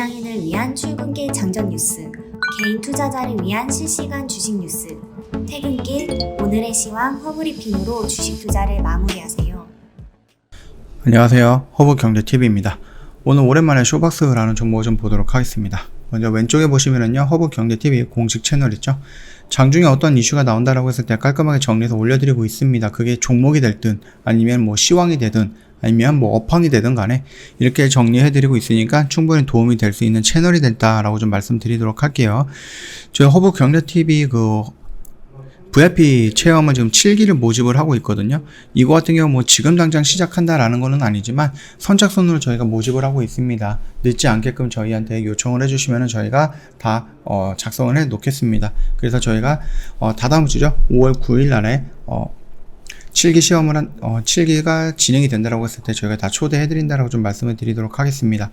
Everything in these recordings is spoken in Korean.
직장인을 위한 출근길 장전 뉴스, 개인 투자자를 위한 실시간 주식 뉴스, 퇴근길 오늘의 시황 허브리핑으로 주식 투자를 마무리하세요. 안녕하세요. 허브경제TV입니다. 오늘 오랜만에 쇼박스라는 종목을 좀 보도록 하겠습니다. 먼저 왼쪽에 보시면은요, 허브경제TV 공식 채널 있죠. 장중에 어떤 이슈가 나온다라고 했을 때 깔끔하게 정리해서 올려드리고 있습니다. 그게 종목이 됐든 아니면 뭐 시황이 되든 아니면 뭐 업황이 되든 간에 이렇게 정리해드리고 있으니까 충분히 도움이 될 수 있는 채널이 됐다라고 좀 말씀드리도록 할게요. 저희 허브경제TV VIP 체험을 지금 7기를 모집을 하고 있거든요. 이거 같은 경우 뭐 지금 당장 시작한다라는 거는 아니지만 선착순으로 저희가 모집을 하고 있습니다. 늦지 않게끔 저희한테 요청을 해주시면 저희가 다 작성을 해 놓겠습니다. 그래서 저희가 다다음 주죠. 5월 9일 날에 7기 시험을 7기가 진행이 된다라고 했을 때 저희가 다 초대해드린다라고 좀 말씀을 드리도록 하겠습니다.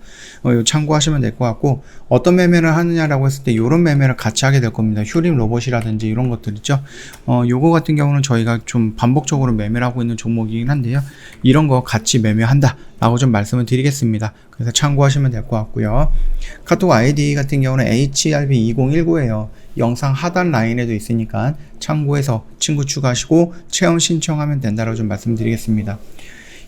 참고하시면 될 것 같고, 어떤 매매를 하느냐라고 했을 때 이런 매매를 같이 하게 될 겁니다. 휴림 로봇이라든지 이런 것들 있죠. 요거 같은 경우는 저희가 좀 반복적으로 매매를 하고 있는 종목이긴 한데요. 이런 거 같이 매매한다 라고 좀 말씀을 드리겠습니다. 그래서 참고하시면 될 것 같고요. 카톡 아이디 같은 경우는 HRB2019예요. 영상 하단 라인에도 있으니까 참고해서 친구 추가하시고 체험 신청하면 된다고 좀 말씀드리겠습니다.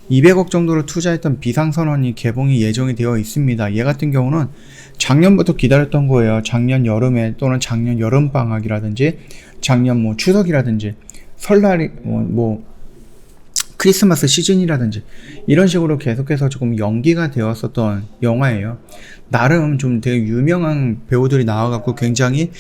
200억 정도로 투자했던 비상선언이 개봉이 예정이 되어 있습니다. 얘 같은 경우는 작년부터 기다렸던 거예요. 작년 여름에 또는 작년 여름방학이라든지 작년 뭐 추석이라든지 설날이 크리스마스 시즌이라든지 이런 식으로 계속해서 조금 연기가 되었었던 영화예요. 나름 좀 되게 유명한 배우들이 나와갖고 굉장히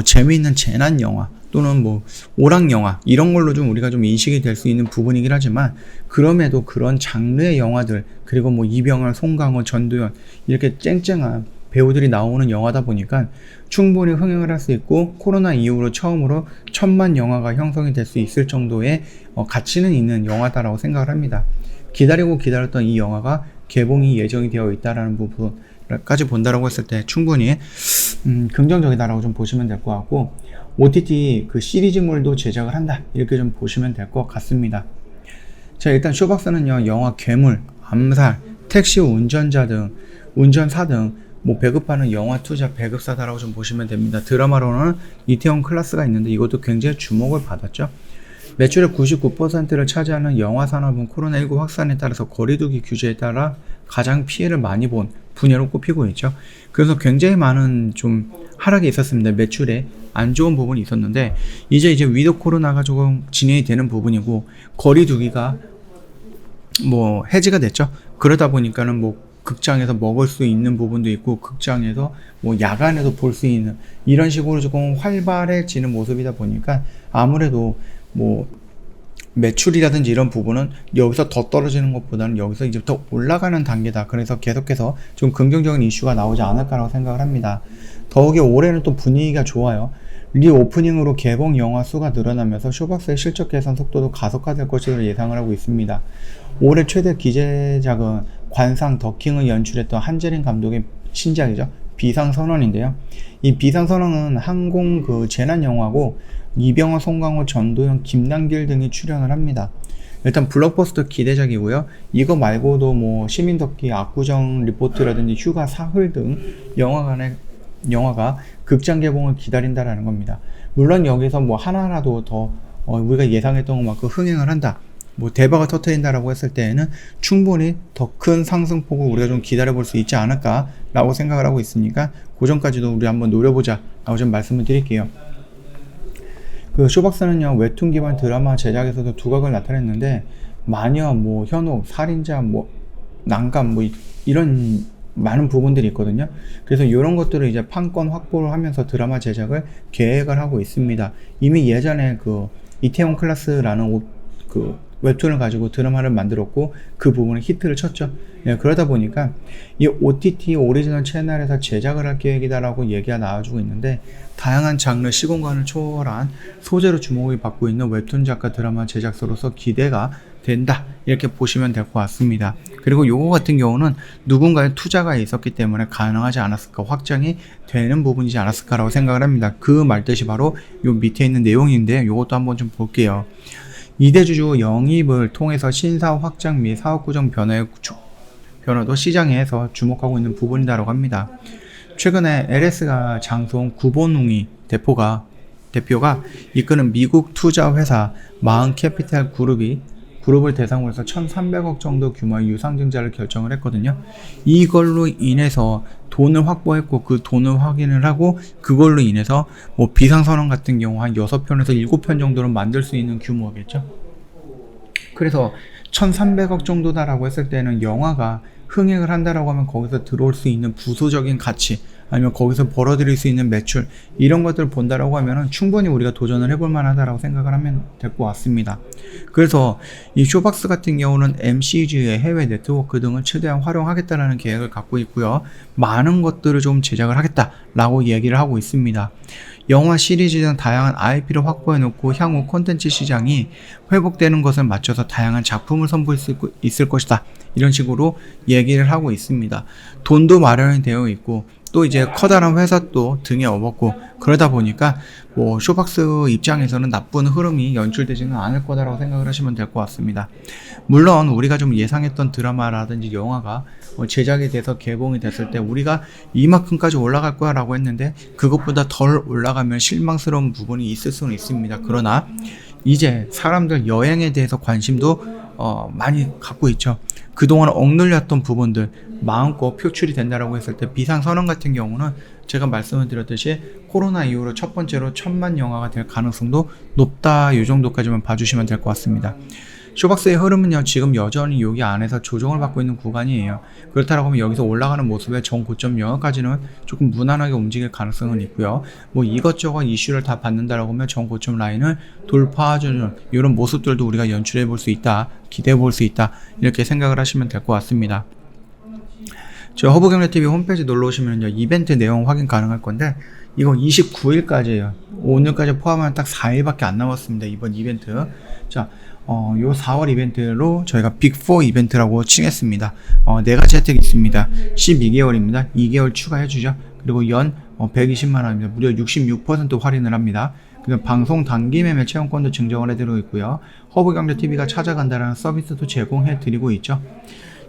재미있는 재난 영화 또는 뭐 오락 영화 이런 걸로 좀 우리가 좀 인식이 될 수 있는 부분이긴 하지만, 그럼에도 그런 장르의 영화들, 그리고 뭐 이병헌, 송강호, 전도연 이렇게 쨍쨍한 배우들이 나오는 영화다 보니까 충분히 흥행을 할 수 있고, 코로나 이후로 처음으로 1000만 영화가 형성이 될 수 있을 정도의 가치는 있는 영화다라고 생각을 합니다. 기다렸던 이 영화가 개봉이 예정이 되어 있다라는 부분까지 본다라고 했을 때 충분히 긍정적이다라고 좀 보시면 될 것 같고, OTT 그 시리즈물도 제작을 한다 이렇게 좀 보시면 될 것 같습니다. 자, 일단 쇼박스는요, 영화 괴물, 암살, 택시 운전자 등 운전사 등 배급하는 영화 투자 배급사다라고 좀 보시면 됩니다. 드라마로는 이태원 클라스가 있는데 이것도 굉장히 주목을 받았죠. 매출의 99%를 차지하는 영화 산업은 코로나19 확산에 따라서 거리두기 규제에 따라 가장 피해를 많이 본 분야로 꼽히고 있죠. 그래서 굉장히 많은 좀 하락이 있었습니다. 매출에 안 좋은 부분이 있었는데 이제 위드 코로나가 조금 진행이 되는 부분이고, 거리두기가 해제가 됐죠. 그러다 보니까는 극장에서 먹을 수 있는 부분도 있고, 극장에서 야간에도 볼 수 있는 이런 식으로 조금 활발해지는 모습이다 보니까 아무래도 매출이라든지 이런 부분은 여기서 더 떨어지는 것보다는 여기서 이제부터 올라가는 단계다. 그래서 계속해서 좀 긍정적인 이슈가 나오지 않을까라고 생각을 합니다. 더욱이 올해는 또 분위기가 좋아요. 리오프닝으로 개봉 영화 수가 늘어나면서 쇼박스의 실적 개선 속도도 가속화될 것으로 예상을 하고 있습니다. 올해 최대 기재작은 관상 더킹을 연출했던 한재린 감독의 신작이죠. 비상선언인데요. 이 비상선언은 항공 재난 영화고 이병헌, 송강호, 전도연, 김남길 등이 출연을 합니다. 일단 블록버스터 기대작이고요. 이거 말고도 시민덕기, 압구정 리포트라든지 휴가 사흘 등 영화가 극장 개봉을 기다린다라는 겁니다. 물론 여기서 하나라도 더 우리가 예상했던 것만큼 흥행을 한다, 대박을 터뜨린다라고 했을 때에는 충분히 더 큰 상승폭을 우리가 좀 기다려볼 수 있지 않을까라고 생각을 하고 있으니까 그 전까지도 우리 한번 노려보자 라고 좀 말씀을 드릴게요. 쇼박스는요, 웹툰 기반 드라마 제작에서도 두각을 나타냈는데 마녀, 현혹, 살인자, 난감 이런 많은 부분들이 있거든요. 그래서 이런 것들을 이제 판권 확보를 하면서 드라마 제작을 계획을 하고 있습니다. 이미 예전에 이태원 클라스라는 웹툰을 가지고 드라마를 만들었고 그 부분은 히트를 쳤죠. 그러다 보니까 이 OTT 오리지널 채널에서 제작을 할 계획이다라고 얘기가 나와주고 있는데, 다양한 장르 시공간을 초월한 소재로 주목을 받고 있는 웹툰 작가 드라마 제작사로서 기대가 된다 이렇게 보시면 될 것 같습니다. 그리고 요거 같은 경우는 누군가의 투자가 있었기 때문에 가능하지 않았을까, 확장이 되는 부분이지 않았을까라고 생각을 합니다. 그 말뜻이 바로 요 밑에 있는 내용인데 요것도 한번 좀 볼게요. 이대주주 영입을 통해서 신사업 확장 및 사업 구조 변화도 시장에서 주목하고 있는 부분이라고 합니다. 최근에 LS가 장송 구본웅이 대표가 이끄는 미국 투자 회사 마흔캐피탈 그룹을 대상으로 해서 1,300억 정도 규모의 유상증자를 결정을 했거든요. 이걸로 인해서 돈을 확보했고 그 돈을 확인을 하고 그걸로 인해서 뭐 비상선언 같은 경우 한 6편에서 7편 정도는 만들 수 있는 규모겠죠. 그래서 1,300억 정도다라고 했을 때는 영화가 흥행을 한다라고 하면 거기서 들어올 수 있는 부수적인 가치 아니면 거기서 벌어들일 수 있는 매출 이런 것들을 본다라고 하면은 충분히 우리가 도전을 해볼 만하다라고 생각을 하면 될 것 같습니다. 그래서 이 쇼박스 같은 경우는 MCG의 해외 네트워크 등을 최대한 활용하겠다라는 계획을 갖고 있고요. 많은 것들을 좀 제작을 하겠다라고 얘기를 하고 있습니다. 영화 시리즈 등 다양한 IP를 확보해 놓고 향후 콘텐츠 시장이 회복되는 것을 맞춰서 다양한 작품을 선보일 수 있을 것이다. 이런 식으로 얘기를 하고 있습니다. 돈도 마련이 되어 있고 또 이제 커다란 회사도 등에 업었고 그러다 보니까 뭐 쇼박스 입장에서는 나쁜 흐름이 연출되지는 않을 거다라고 생각을 하시면 될 것 같습니다. 물론 우리가 좀 예상했던 드라마라든지 영화가 제작이 돼서 개봉이 됐을 때 우리가 이만큼까지 올라갈 거야 라고 했는데 그것보다 덜 올라가면 실망스러운 부분이 있을 수는 있습니다. 그러나 이제 사람들 여행에 대해서 관심도 많이 갖고 있죠. 그동안 억눌렸던 부분들 마음껏 표출이 된다라고 했을 때 비상선언 같은 경우는 제가 말씀을 드렸듯이 코로나 이후로 첫 번째로 1,000만 영화가 될 가능성도 높다. 이 정도까지만 봐주시면 될 것 같습니다. 쇼박스의 흐름은요 지금 여전히 여기 안에서 조정을 받고 있는 구간이에요. 그렇다고 하면 여기서 올라가는 모습에 정고점 영역까지는 조금 무난하게 움직일 가능성은 있고요. 뭐 이것저것 이슈를 다 받는다라고 하면 정고점 라인을 돌파하는 이런 모습들도 우리가 연출해 볼 수 있다, 기대해 볼 수 있다 이렇게 생각을 하시면 될 것 같습니다. 저 허브경제TV 홈페이지 놀러 오시면요 이벤트 내용 확인 가능할 건데 이거 29일까지예요. 오늘까지 포함하면 딱 4일밖에 안 남았습니다. 이번 이벤트. 자, 요 4월 이벤트로 저희가 빅4 이벤트라고 칭했습니다. 4가지 혜택이 있습니다. 12개월입니다. 2개월 추가해주죠. 그리고 연 120만원입니다. 무려 66% 할인을 합니다. 그리고 방송 단기 매매 체험권도 증정을 해드리고 있고요. 허브경제TV가 찾아간다라는 서비스도 제공해드리고 있죠.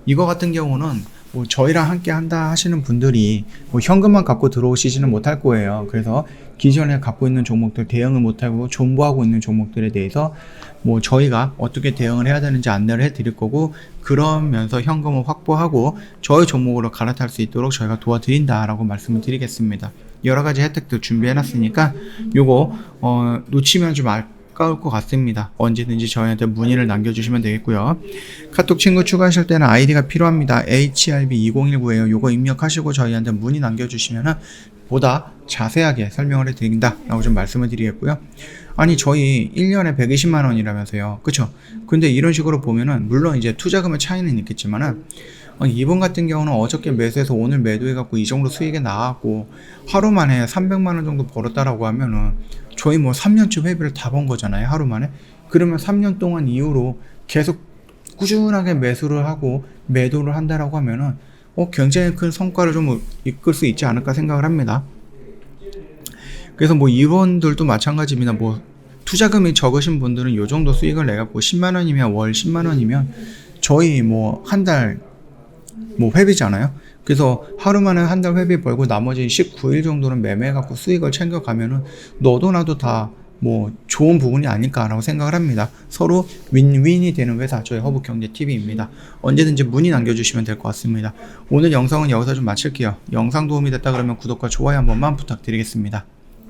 이거 같은 경우는 뭐 저희랑 함께 한다 하시는 분들이 뭐 현금만 갖고 들어오시지는 못할 거예요. 그래서 기존에 갖고 있는 종목들 대응을 못하고 존버하고 있는 종목들에 대해서 뭐 저희가 어떻게 대응을 해야 되는지 안내를 해드릴 거고 그러면서 현금을 확보하고 저희 종목으로 갈아탈 수 있도록 저희가 도와드린다라고 말씀을 드리겠습니다. 여러가지 혜택들 준비해놨으니까 요거 놓치면 좀 아까울 것 같습니다. 언제든지 저희한테 문의를 남겨주시면 되겠고요. 카톡 친구 추가하실 때는 아이디가 필요합니다. HRB2019에요. 요거 입력하시고 저희한테 문의 남겨주시면 보다 자세하게 설명을 해드린다 라고 좀 말씀을 드리겠고요. 아니 저희 1년에 120만원이라면서요. 그쵸? 근데 이런 식으로 보면은 물론 이제 투자금의 차이는 있겠지만은 이분 같은 경우는 어저께 매수해서 오늘 매도해갖고 이 정도 수익이 나왔고 하루 만에 300만원 정도 벌었다라고 하면은 저희 뭐 3년치 회비를 다 번 거잖아요. 하루 만에. 그러면 3년 동안 이후로 계속 꾸준하게 매수를 하고 매도를 한다라고 하면은 굉장히 큰 성과를 좀 이끌 수 있지 않을까 생각을 합니다. 그래서 뭐 이분들도 마찬가지입니다. 뭐 투자금이 적으신 분들은 요 정도 수익을 내갖고 10만원이면 월 10만원이면 저희 뭐 한 달 뭐 회비잖아요. 그래서 하루 만에 한 달 회비 벌고 나머지 19일 정도는 매매해갖고 수익을 챙겨가면은 너도 나도 다 뭐 좋은 부분이 아닐까라고 생각을 합니다. 서로 윈윈이 되는 회사 저희 허브경제TV입니다. 언제든지 문의 남겨주시면 될 것 같습니다. 오늘 영상은 여기서 좀 마칠게요. 영상 도움이 됐다 그러면 구독과 좋아요 한 번만 부탁드리겠습니다.